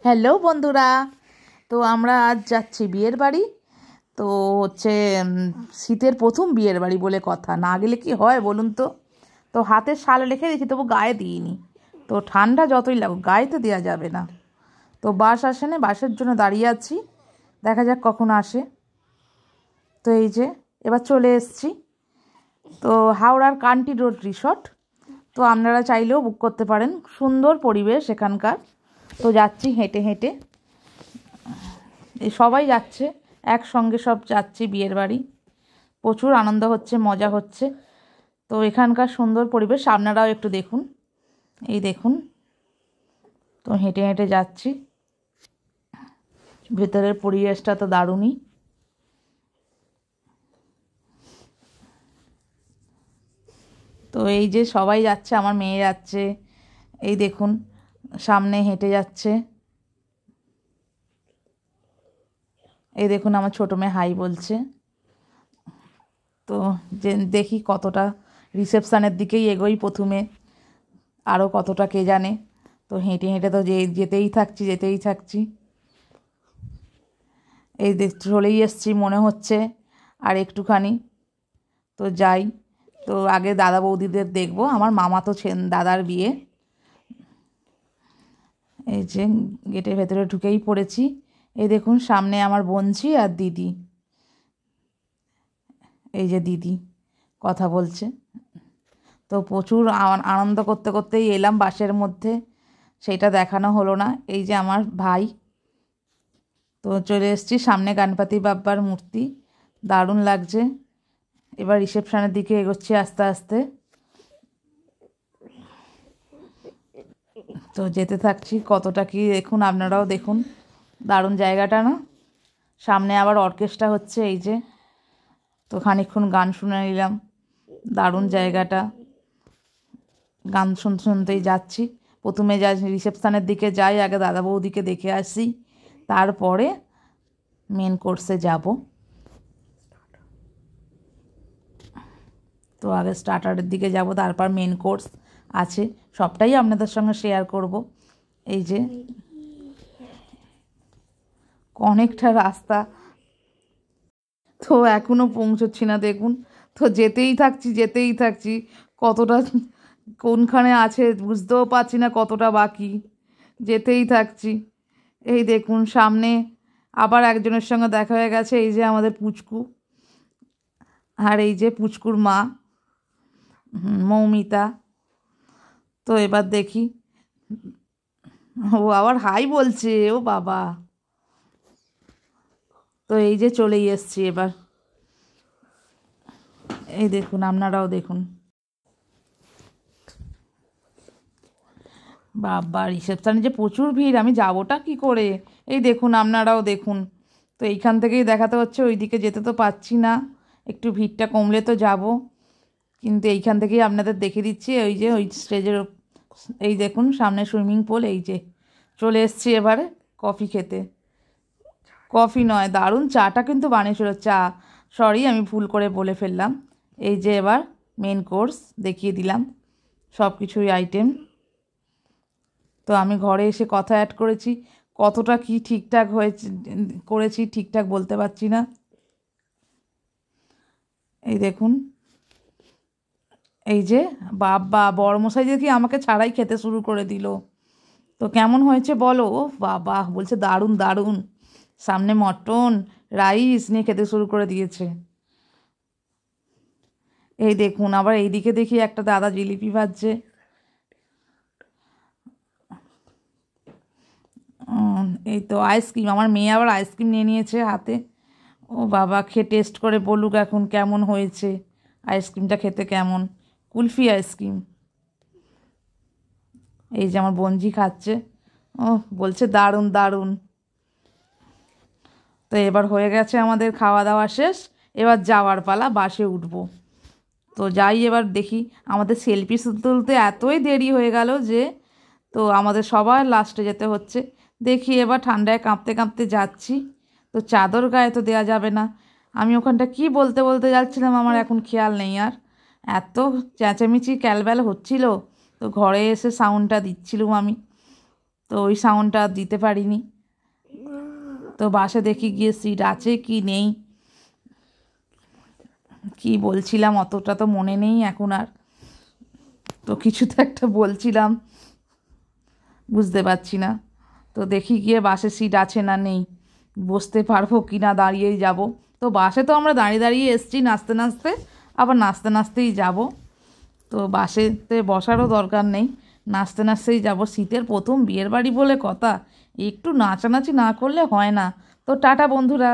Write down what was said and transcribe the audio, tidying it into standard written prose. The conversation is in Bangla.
হ্যালো বন্ধুরা, তো আমরা আজ যাচ্ছি বিয়ের বাড়ি। তো হচ্ছে শীতের প্রথম বিয়ের বাড়ি বলে কথা, না গেলে কি হয় বলুন তো। তো হাতে শাল রেখে দিয়েছি, তবু গায়ে দিইনি। তো ঠান্ডা যতই লাগুক গায়ে তো দেওয়া যাবে না। তো বাস আসে না, বাসের জন্য দাঁড়িয়ে আছি, দেখা যাক কখন আসে। তো এই যে এবার চলে এসেছি। তো হাওড়ার কান্টি রোড রিসর্ট। তো আপনারা চাইলেও বুক করতে পারেন, সুন্দর পরিবেশ এখানকার। তো যাচ্ছি হেঁটে হেঁটে, এই সবাই যাচ্ছে একসঙ্গে, সব যাচ্ছি বিয়ের বাড়ি। প্রচুর আনন্দ হচ্ছে, মজা হচ্ছে। তো এখানকার সুন্দর পরিবেশ আপনারাও একটু দেখুন। এই দেখুন, তো হেঁটে হেঁটে যাচ্ছি। ভেতরের পরিবেশটা তো দারুণই। তো এই যে সবাই যাচ্ছে, আমার মেয়ে যাচ্ছে, এই দেখুন সামনে হেঁটে যাচ্ছে। এই দেখুন আমার ছোটো মেয়ে হাই বলছে। তো যে দেখি কতটা রিসেপশানের দিকেই এগোই প্রথমে, আরও কতটা কে জানে। তো হেঁটে হেঁটে তো যেতেই থাকছি। এই চলেই এসছি মনে হচ্ছে, আর একটুখানি তো যাই। তো আগে দাদা বৌদিদের দেখবো, আমার মামা তো দাদার বিয়ে। এই যে গেটের ভেতরে ঢুকেই পড়েছি। এই দেখুন সামনে আমার বোনঝি আর দিদি, এই যে দিদি কথা বলছে। তো প্রচুর আনন্দ করতে করতেই এলাম বাসের মধ্যে, সেইটা দেখানো হলো না। এই যে আমার ভাই, তো চলে এসেছি সামনে গণপতি বাপ্পার মূর্তি, দারুণ লাগছে। এবার রিসেপশনের দিকে এগোচ্ছি আস্তে আস্তে। তো যেতে থাকছি, কতটা কি দেখুন, আপনারাও দেখুন, দারুণ জায়গাটা না। সামনে আবার অর্কেস্ট্রা হচ্ছে, এই যে। তো খানিকক্ষণ গান শুনে নিলাম, দারুণ জায়গাটা। গান শুনতে শুনতেই যাচ্ছি। প্রথমে রিসেপশনের দিকে যাই, আগে দাদা বৌদিকে দেখে আসি, তারপরে মেন কোর্সে যাব। তো আগে স্টার্টারের দিকে যাব, তারপর মেন কোর্স আছে, সবটাই আপনাদের সঙ্গে শেয়ার করব। এই যে অনেকটা রাস্তা, তো এখনও পৌঁছচ্ছি না দেখুন। তো যেতেই থাকছি, কতটা কোনখানে আছে বুঝতেও পারছি না, কতটা বাকি, যেতেই থাকছি। এই দেখুন সামনে আবার একজনের সঙ্গে দেখা হয়ে গেছে, এই যে আমাদের পুচকু, আর এই যে পুচকুর মা মৌমিতা। তো এবার দেখি, ও আবার হাই বলছে, ও বাবা। তো এই যে চলেই এসছি এবার, এই দেখুন আপনারাও দেখুন। বাবা, রিসেপশানে যে প্রচুর ভিড়, আমি যাবোটা কি করে, এই দেখুন আপনারাও দেখুন। তো এইখান থেকেই দেখাতে হচ্ছে, ওইদিকে যেতে তো পাচ্ছি না, একটু ভিড়টা কমলে তো যাব। কিন্তু এইখান থেকেই আপনাদের দেখে দিচ্ছি, ওই যে ওই স্টেজের, এই দেখুন সামনে সুইমিং পুল। এই যে চলে এসছি এবারে কফি খেতে। কফি নয়, দারুণ চাটা কিন্তু বানিয়েছিল, চা, সরি আমি ভুল করে বলে ফেললাম। এই যে এবার মেন কোর্স দেখিয়ে দিলাম, সব কিছুই আইটেম। তো আমি ঘরে এসে কথা অ্যাড করেছি, কতটা কি ঠিকঠাক হয়েছে করেছি ঠিকঠাক বলতে পারছি না। এই দেখুন, এই যে বাবা, বড়মশাই দেখি আমাকে ছাড়াই খেতে শুরু করে দিল। তো কেমন হয়েছে বলো, ও বাবা বলছে দারুণ দারুণ। সামনে মটন রাইস নিয়ে খেতে শুরু করে দিয়েছে। এই দেখুন আবার এইদিকে দেখি একটা দাদা জিলিপি ভাজছে। এই তো আইসক্রিম, আমার মেয়ে আবার আইসক্রিম নিয়ে নিয়েছে হাতে। ও বাবা, খেয়ে টেস্ট করে বলুক এখন কেমন হয়েছে, আইসক্রিমটা খেতে কেমন। কুলফি আইসক্রিম। এই যে আমার বোনঝি খাচ্ছে, ও বলছে দারুণ দারুণ। তো এবার হয়ে গেছে আমাদের খাওয়া দাওয়া শেষ, এবার যাওয়ার পালা, বাসে উঠবো। তো যাই এবার দেখি, আমাদের সেলফি তুলতে এতই দেরি হয়ে গেল যে, তো আমাদের সবার লাস্টে যেতে হচ্ছে। দেখি এবার ঠান্ডায় কাঁপতে কাঁপতে যাচ্ছি, তো চাদর গায়ে তো দেওয়া যাবে না। আমি ওখানটা কি বলতে বলতে যাচ্ছিলাম আমার এখন খেয়াল নেই আর, এত চেঁচামেচি ক্যালব্যাল হচ্ছিল। তো ঘরে এসে সাউন্ডটা দিচ্ছিলাম আমি। তো ওই সাউন্ডটা দিতে পারিনি। তো বাসে দেখি গিয়ে সিট আছে কি নেই, কি বলছিলাম অতটা তো মনে নেই এখন আর। তো কিছু তো একটা বলছিলাম, বুঝতে পারছি না। তো দেখি গিয়ে বাসে সিট আছে না নেই, বসতে পারবো কি না দাঁড়িয়েই যাব। তো বাসে তো আমরা দাঁড়িয়ে দাঁড়িয়ে এসছি নাচতে নাচতে, আবার নাচতে নাচতেই যাব। তো বাসেতে বসারও দরকার নেই, নাচতে নাচতেই যাব। শীতের প্রথম বিয়ের বাড়ি বলে কথা, একটু নাচানাচি না করলে হয় না। তো টাটা বন্ধুরা।